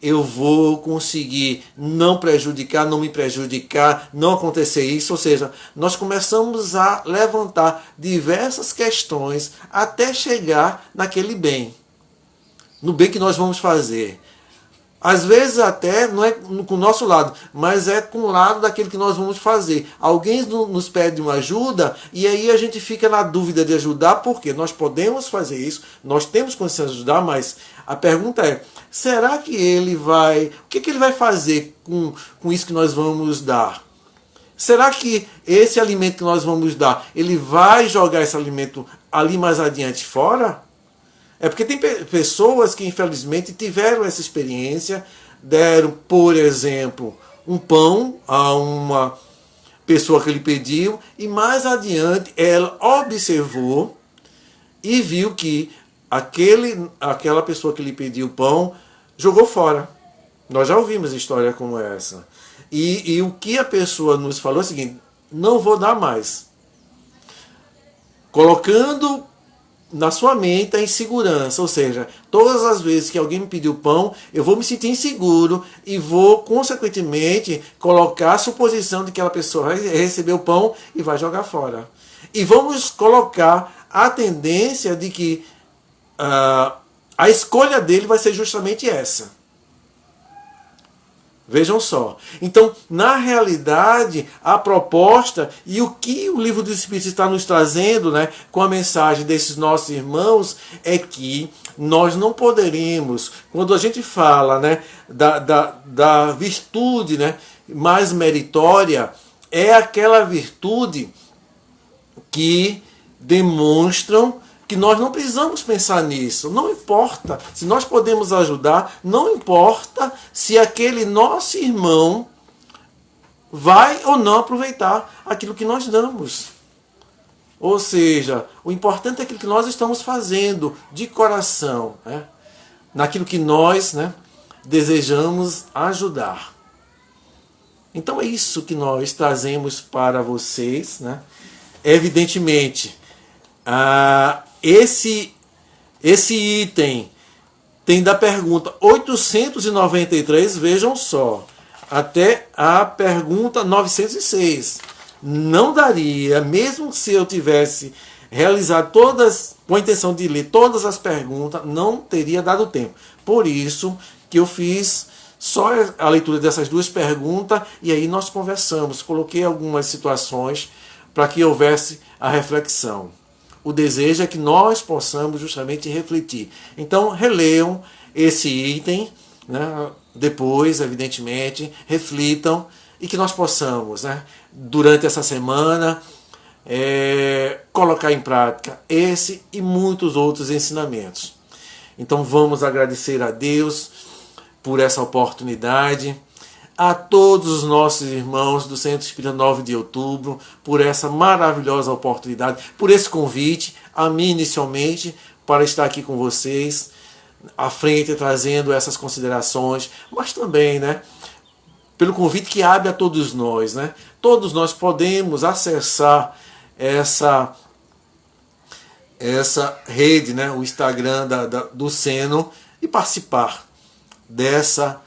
A: eu vou conseguir não prejudicar, não me prejudicar, não acontecer isso? Ou seja, nós começamos a levantar diversas questões até chegar naquele bem, no bem que nós vamos fazer. Às vezes até não é com o nosso lado, mas é com o lado daquele que nós vamos fazer. Alguém nos pede uma ajuda e aí a gente fica na dúvida de ajudar, porque nós podemos fazer isso, nós temos condições de ajudar, mas a pergunta é, será que ele vai... O que ele vai fazer com isso que nós vamos dar? Será que esse alimento que nós vamos dar, ele vai jogar esse alimento ali mais adiante fora? É porque tem pessoas que infelizmente tiveram essa experiência deram, por exemplo, um pão a uma pessoa que lhe pediu, e mais adiante ela observou e viu que aquela pessoa que lhe pediu pão jogou fora. Nós já ouvimos história como essa. E o que a pessoa nos falou é o seguinte: não vou dar mais. Colocando na sua mente a insegurança, ou seja, todas as vezes que alguém me pediu pão, eu vou me sentir inseguro e vou, consequentemente, colocar a suposição de que aquela pessoa vai receber o pão e vai jogar fora. E vamos colocar a tendência de que a escolha dele vai ser justamente essa. Vejam só. Então, na realidade, a proposta e o que o livro dos Espíritos está nos trazendo, né, com a mensagem desses nossos irmãos, é que nós não poderemos, quando a gente fala, né, da virtude, né, mais meritória, é aquela virtude que demonstram que nós não precisamos pensar nisso. Não importa se nós podemos ajudar, não importa se aquele nosso irmão vai ou não aproveitar aquilo que nós damos. Ou seja, o importante é aquilo que nós estamos fazendo de coração, né? Naquilo que nós, né, desejamos ajudar. Então é isso que nós trazemos para vocês, né? Evidentemente, esse item tem da pergunta 893, vejam só, até a pergunta 906. Não daria, mesmo se eu tivesse realizado todas, com a intenção de ler todas as perguntas, não teria dado tempo. Por isso que eu fiz só a leitura dessas duas perguntas e aí nós conversamos. Coloquei algumas situações para que houvesse a reflexão. O desejo é que nós possamos justamente refletir. Então, releiam esse item, né? Depois, evidentemente, reflitam e que nós possamos, né, durante essa semana, colocar em prática esse e muitos outros ensinamentos. Então, vamos agradecer a Deus por essa oportunidade, a todos os nossos irmãos do Centro Espírita 9 de Outubro, por essa maravilhosa oportunidade, por esse convite, a mim inicialmente, para estar aqui com vocês, à frente, trazendo essas considerações, mas também, né, pelo convite que abre a todos nós, né? Todos nós podemos acessar essa rede, né, o Instagram do Seno, e participar dessa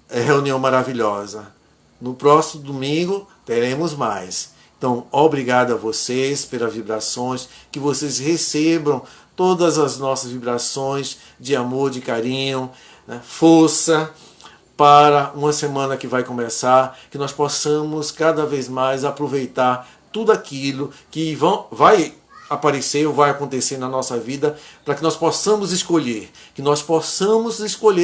A: reunião maravilhosa. No próximo domingo teremos mais. Então, obrigado a vocês pelas vibrações, que vocês recebam todas as nossas vibrações de amor, de carinho, né? Força para uma semana que vai começar, que nós possamos cada vez mais aproveitar tudo aquilo que vai aparecer ou vai acontecer na nossa vida, para que nós possamos escolher,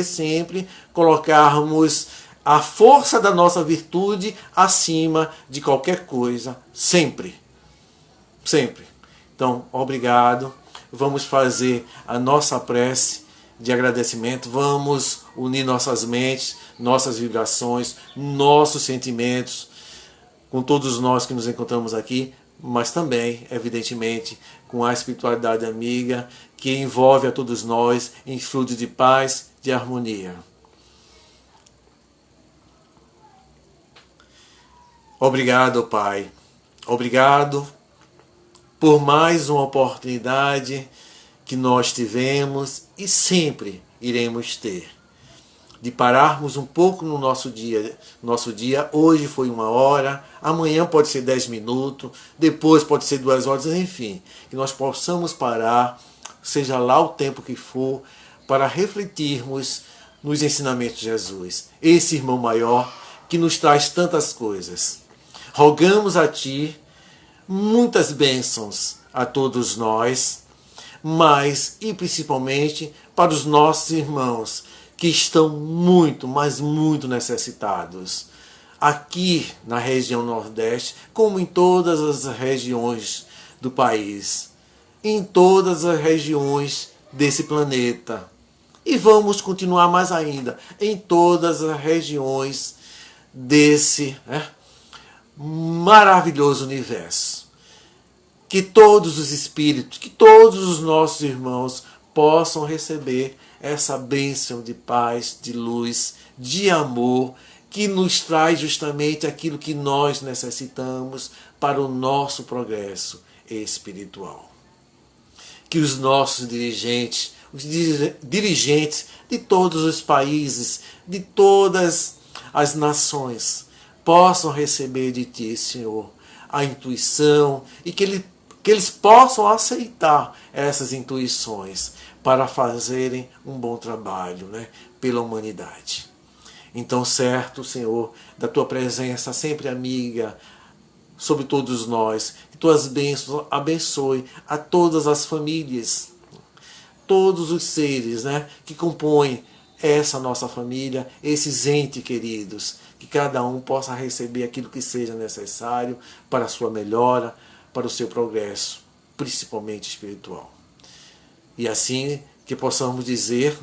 A: sempre colocarmos a força da nossa virtude acima de qualquer coisa, sempre. Sempre. Então, obrigado. Vamos fazer a nossa prece de agradecimento, vamos unir nossas mentes, nossas vibrações, nossos sentimentos, com todos nós que nos encontramos aqui, mas também, evidentemente, com a espiritualidade amiga que envolve a todos nós em frutos de paz, de harmonia. Obrigado, Pai. Obrigado por mais uma oportunidade que nós tivemos e sempre iremos ter, de pararmos um pouco no nosso dia. Hoje foi 1 hora, amanhã pode ser 10 minutos, depois pode ser 2 horas, enfim, que nós possamos parar, seja lá o tempo que for, para refletirmos nos ensinamentos de Jesus, esse irmão maior que nos traz tantas coisas. Rogamos a Ti muitas bênçãos a todos nós, mas e principalmente para os nossos irmãos que estão muito, mas muito necessitados. Aqui na região Nordeste, como em todas as regiões do país, em todas as regiões desse planeta, E vamos continuar mais ainda em todas as regiões desse maravilhoso universo. Que todos os espíritos, que todos os nossos irmãos possam receber essa bênção de paz, de luz, de amor, que nos traz justamente aquilo que nós necessitamos para o nosso progresso espiritual. Que os nossos dirigentes, os dirigentes de todos os países, de todas as nações, possam receber de Ti, Senhor, a intuição e que eles possam aceitar essas intuições para fazerem um bom trabalho, pela humanidade. Então, certo, Senhor, da Tua presença sempre amiga sobre todos nós, que Tuas bênçãos abençoe a todas as famílias, todos os seres que compõem essa nossa família, esses entes queridos, que cada um possa receber aquilo que seja necessário para a sua melhora, para o seu progresso, principalmente espiritual. E assim que possamos dizer,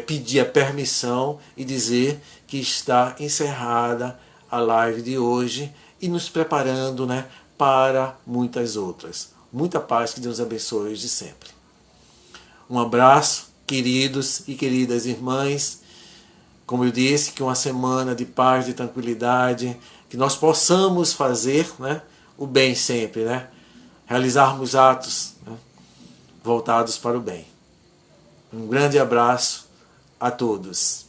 A: pedir a permissão e dizer que está encerrada a live de hoje e nos preparando para muitas outras. Muita paz, que Deus abençoe de sempre. Um abraço, queridos e queridas irmãs. Como eu disse, que uma semana de paz, de tranquilidade, que nós possamos fazer o bem sempre, realizarmos atos voltados para o bem. Um grande abraço a todos.